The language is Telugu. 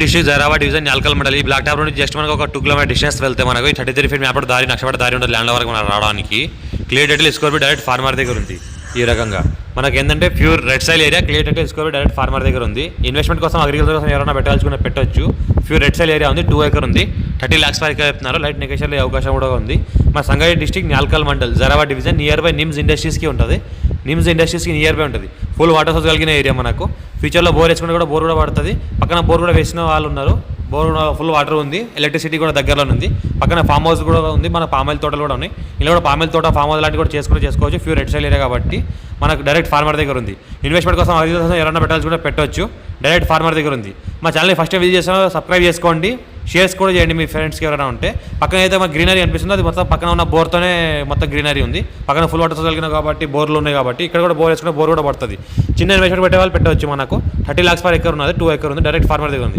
డిస్ట్రిక్ట్ జైరాబాద్ డివిజన్ న్యాల్కల్ మండలి ఈ బ్లాక్ టాప్ నుండి జస్ట్ మనకు ఒక 2 కిలోమీటర్ డిస్టెన్స్ వెళ్తే మనకు ఈ 33 ఫీట్ మ్యాప్ దారి నక్షపడ దారి ఉంటుంది ల్యాండ్ వరకు మనం రావడానికి clear title score direct farmer దగ్గర ఉంది. ఈ రకంగా మనకి ఏంటంటే pure red soil area clear title score direct farmer దగ్గర ఉంది. ఇన్వెస్ట్మెంట్ కోసం అగ్రికల్చర్ కోసం ఎవరైనా పెట్టవచ్చు. ప్యూర్ రెడ్ సైల్ ఏరియా ఉంది, 2 ఎకర్ ఉంది, 30 lakhs వరకు చెప్తున్నారు. లైట్ నెగోషియల్ అవకాశం కూడా ఉంది. మా Sangareddy district Nyalkal mandal Zaheerabad division near by NIMZ ఇండస్ట్రీస్కి ఉంటుంది. నిమ్స్ ఇండస్ట్రీస్కి నియర్ బై ఉంటుంది. ఫుల్ వాటర్ సోర్స్ కలిగిన ఏరియా మనకు. ఫ్యూచర్లో బోర్ వేసుకుంటే కూడా బోర్ కూడా పడుతుంది. పక్కన బోర్ కూడా వేసిన వాళ్ళు ఉన్నారు. బోర్ కూడా ఫుల్ వాటర్ ఉంది. ఎలక్ట్రిసిటీ కూడా దగ్గరలో ఉంది. పక్కన ఫామ్ హౌస్ కూడా ఉంది. మన పామాయిల్ తోటలు కూడా ఉన్నాయి. ఇలా కూడా పామాయిల్ తోట ఫామ్ హౌస్ లాంటివి కూడా చేసుకోవచ్చు. ప్యూర్ రెడ్ సైల్ ఏరియా కాబట్టి మనకు డైరెక్ట్ ఫార్మర్ దగ్గర ఉంది. ఇన్వెస్ట్మెంట్ కోసం ఎవరైనా పెట్టాల్సి కూడా పెట్టవచ్చు. డైరెక్ట్ ఫార్మర్ దగ్గర ఉంది. మా ఛానల్ని ఫస్ట్ టైం విజిట్ చేస్తాను, సబ్స్క్రైబ్ చేసుకోండి, షేర్స్ కూడా చేయండి మీ ఫ్రెండ్స్కి ఎవరైనా ఉంటే. పక్కన అయితే మాకు గ్రీనరీ అనిపిస్తుంది, అది మొత్తం పక్కన ఉన్న బోర్తోనే మొత్తం గ్రీనరీ ఉంది. పక్కన ఫుల్ వాటర్ కలిగిన కాబట్టి బోర్లు ఉన్నాయి కాబట్టి ఇక్కడ కూడా బోర్ వేసుకుంటే బోర్ కూడా పడుతుంది. చిన్న ఇన్వెస్ట్మెంట్ పెట్టే వాళ్ళు పెట్టవచ్చు. మనకు 30 lakhs per acre ఉన్నది, 2 ఎకర్ ఉంది, డైరెక్ట్ ఫార్మర్ దగ్గర ఉంది.